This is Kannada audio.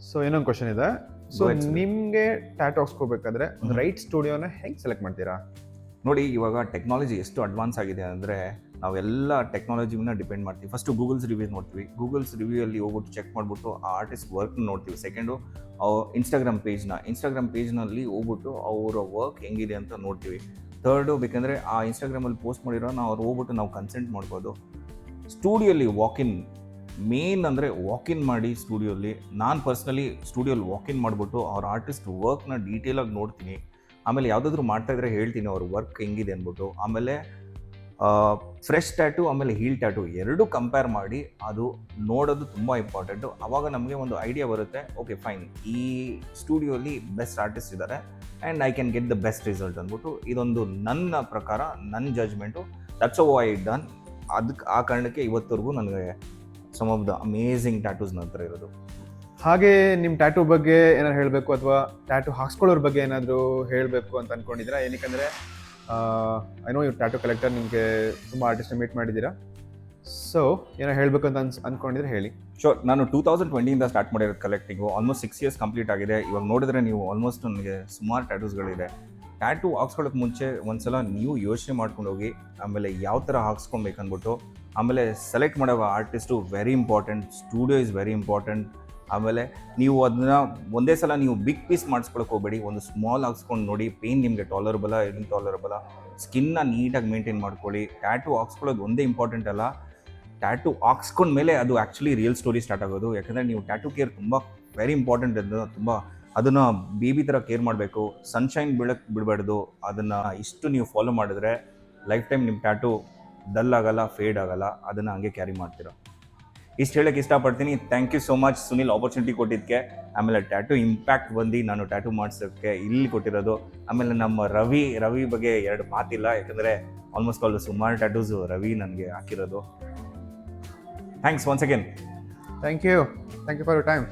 ಸೊ ಇನ್ನೊಂದು ಕ್ವಶನ್ ಇದೆ. So Go ahead, sir. ನಿಮ್ಗೆ ಟ್ಯಾಟೂ ಹಾಕ್ಸ್ಕೋಬೇಕಾದ್ರೆ ಒಂದು ರೈಟ್ ಸ್ಟುಡಿಯೋನ ಹೆಂಗ್ ಸೆಲೆಕ್ಟ್ ಮಾಡ್ತೀರಾ? ನೋಡಿ, ಇವಾಗ ಟೆಕ್ನಾಲಜಿ ಎಷ್ಟು ಅಡ್ವಾನ್ಸ್ ಆಗಿದೆ ಅಂದರೆ ನಾವೆಲ್ಲ ಟೆಕ್ನಾಲಜಿನ ಡಿಪೆಂಡ್ ಮಾಡ್ತೀವಿ. ಫಸ್ಟು ಗೂಗಲ್ಸ್ ರಿವ್ಯೂಸ್ ನೋಡ್ತೀವಿ. ಗೂಗಲ್ಸ್ ರಿವ್ಯೂಯಲ್ಲಿ ಹೋಗ್ಬಿಟ್ಟು ಚೆಕ್ ಮಾಡಿಬಿಟ್ಟು ಆ ಆರ್ಟಿಸ್ಟ್ ವರ್ಕ್ನ ನೋಡ್ತೀವಿ. ಸೆಕೆಂಡು ಇನ್ಸ್ಟಾಗ್ರಾಮ್ ಪೇಜ್ನಲ್ಲಿ ಹೋಗ್ಬಿಟ್ಟು ಅವರ ವರ್ಕ್ ಹೆಂಗಿದೆ ಅಂತ ನೋಡ್ತೀವಿ. ಥರ್ಡು, ಬೇಕಂದರೆ ಆ ಇನ್ಸ್ಟಾಗ್ರಾಮಲ್ಲಿ ಪೋಸ್ಟ್ ಮಾಡಿರೋ ಅವ್ರು ಹೋಗ್ಬಿಟ್ಟು ನಾವು ಕನ್ಸೆಂಟ್ ಮಾಡ್ಬೋದು. ಸ್ಟುಡಿಯೋಲಿ ವಾಕಿನ್ ಮೇನ್ ಅಂದರೆ ವಾಕಿನ್ ಮಾಡಿ ಸ್ಟುಡಿಯೋಲಿ. ನಾನು ಪರ್ಸ್ನಲಿ ಸ್ಟುಡಿಯೋಲಿ ವಾಕಿನ್ ಮಾಡಿಬಿಟ್ಟು ಅವ್ರ ಆರ್ಟಿಸ್ಟ್ ವರ್ಕ್ನ ಡೀಟೇಲಾಗಿ ನೋಡ್ತೀನಿ. ಆಮೇಲೆ ಯಾವುದಾದ್ರೂ ಮಾಡ್ತಾಯಿದ್ರೆ ಹೇಳ್ತೀನಿ ಅವ್ರ ವರ್ಕ್ ಹೆಂಗಿದೆ ಅಂದ್ಬಿಟ್ಟು. ಆಮೇಲೆ ಫ್ರೆಶ್ ಟ್ಯಾಟು ಆಮೇಲೆ ಹೀಲ್ ಟ್ಯಾಟು ಎರಡೂ ಕಂಪೇರ್ ಮಾಡಿ ಅದು ನೋಡೋದು ತುಂಬ ಇಂಪಾರ್ಟೆಂಟು. ಆವಾಗ ನಮಗೆ ಒಂದು ಐಡಿಯಾ ಬರುತ್ತೆ, ಓಕೆ ಫೈನ್, ಈ ಸ್ಟುಡಿಯೋಲಿ ಬೆಸ್ಟ್ ಆರ್ಟಿಸ್ಟ್ ಇದ್ದಾರೆ and I can get the best result ಅಂದ್ಬಿಟ್ಟು. ಇದೊಂದು ನನ್ನ ಪ್ರಕಾರ, ನನ್ನ judgement. That's how I done. ಅದಕ್ಕೆ ಆ ಕಾರಣಕ್ಕೆ ಇವತ್ತವರೆಗೂ ನನಗೆ some of the amazing tattoos ನಂತರ ಇರೋದು. ಹಾಗೆ ನಿಮ್ಮ ಟ್ಯಾಟೂ ಬಗ್ಗೆ ಏನಾದ್ರು ಹೇಳಬೇಕು ಅಥವಾ ಟ್ಯಾಟೂ ಹಾಕ್ಸ್ಕೊಳ್ಳೋರ ಬಗ್ಗೆ ಏನಾದರೂ ಹೇಳಬೇಕು ಅಂತ ಅನ್ಕೊಂಡಿದ್ದೀರಾ? ಏನಕ್ಕಂದರೆ ಐ ನೋ ಇವ್ರು ಟ್ಯಾಟೂ ಕಲೆಕ್ಟರ್, ನಿಮಗೆ ತುಂಬ ಆರ್ಟಿಸ್ಟ್ನ ಮೀಟ್ ಮಾಡಿದ್ದೀರಾ. ಸೊ ಏನೋ ಹೇಳಬೇಕು ಅಂತ ಅಂದ್ಕೊಂಡಿದ್ರೆ ಹೇಳಿ. ಶೋರ್, ನಾನು 2020 ಸ್ಟಾರ್ಟ್ ಮಾಡಿರೋದು ಕಲೆಕ್ಟಿಂಗು. ಆಲ್ಮೋಸ್ಟ್ 6 years ಕಂಪ್ಲೀಟ್ ಆಗಿದೆ. ಇವಾಗ ನೋಡಿದ್ರೆ ನೀವು ಆಲ್ಮೋಸ್ಟ್ ನನಗೆ ಸುಮಾರು ಟ್ಯಾಟೂಸ್ಗಳಿದೆ. ಟ್ಯಾಟೂ ಹಾಕ್ಸ್ಕೊಳ್ಳೋಕೆ ಮುಂಚೆ ಒಂದ್ಸಲ ನೀವು ಯೋಚನೆ ಮಾಡ್ಕೊಂಡು ಹೋಗಿ, ಆಮೇಲೆ ಯಾವ ಥರ ಹಾಕ್ಸ್ಕೊಬೇಕಂದ್ಬಿಟ್ಟು. ಆಮೇಲೆ ಸೆಲೆಕ್ಟ್ ಮಾಡೋ artist very important, studio is very important. ಆಮೇಲೆ ನೀವು ಅದನ್ನ ಒಂದೇ ಸಲ ನೀವು ಬಿಗ್ ಪೀಸ್ ಮಾಡಿಸ್ಕೊಳಕ್ಕೆ ಹೋಗಬೇಡಿ. ಒಂದು ಸ್ಮಾಲ್ ಹಾಕ್ಸ್ಕೊಂಡು ನೋಡಿ, ಪೇನ್ ನಿಮಗೆ ಟಾಲರಬಲ ಇನ್ಟಾಲರಬಲ, ಸ್ಕಿನ್ನ ನೀಟಾಗಿ ಮೇಂಟೈನ್ ಮಾಡ್ಕೊಳ್ಳಿ. ಟ್ಯಾಟೂ ಹಾಕ್ಸ್ಕೊಳ್ಳೋದು ಒಂದೇ ಇಂಪಾರ್ಟೆಂಟ್ ಅಲ್ಲ, ಟ್ಯಾಟೂ ಹಾಕ್ಸ್ಕೊಂಡ್ಮೇಲೆ ಅದು ಆ್ಯಕ್ಚುಲಿ ರಿಯಲ್ ಸ್ಟೋರಿ ಸ್ಟಾರ್ಟ್ ಆಗೋದು. ಯಾಕಂದರೆ ನೀವು ಟ್ಯಾಟೂ ಕೇರ್ ತುಂಬ ವೆರಿ ಇಂಪಾರ್ಟೆಂಟ್. ತುಂಬ ಅದನ್ನು ಬೇಬಿ ಥರ ಕೇರ್ ಮಾಡಬೇಕು. ಸನ್ಶೈನ್ ಬಿಡಬಾರ್ದು. ಅದನ್ನು ಇಷ್ಟು ನೀವು ಫಾಲೋ ಮಾಡಿದ್ರೆ ಲೈಫ್ ಟೈಮ್ ನಿಮ್ಮ ಟ್ಯಾಟೂ ಡಲ್ ಆಗಲ್ಲ, ಫೇಡ್ ಆಗಲ್ಲ. ಅದನ್ನು ಹಂಗೆ ಕ್ಯಾರಿ ಮಾಡ್ತೀರಾ. ಇಷ್ಟು ಹೇಳೋಕ್ಕೆ ಇಷ್ಟಪಡ್ತೀನಿ. Thank you so much Sunil, opportunity ಕೊಟ್ಟಿದ್ದಕ್ಕೆ. ಆಮೇಲೆ ಟ್ಯಾಟೂ ಇಂಪ್ಯಾಕ್ಟ್ ಬಂದು ನಾನು ಟ್ಯಾಟೂ ಮಾಡಿಸೋಕ್ಕೆ ಇಲ್ಲಿ ಕೊಟ್ಟಿರೋದು. ಆಮೇಲೆ ನಮ್ಮ ರವಿ ಬಗ್ಗೆ ಎರಡು ಮಾತಿಲ್ಲ, ಯಾಕಂದರೆ ಆಲ್ಮೋಸ್ಟ್ ಆಲ್ ಸುಮಾರು ಟ್ಯಾಟೂಸು ರವಿ ನನಗೆ ಹಾಕಿರೋದು. Thanks once again. Thank you for your time.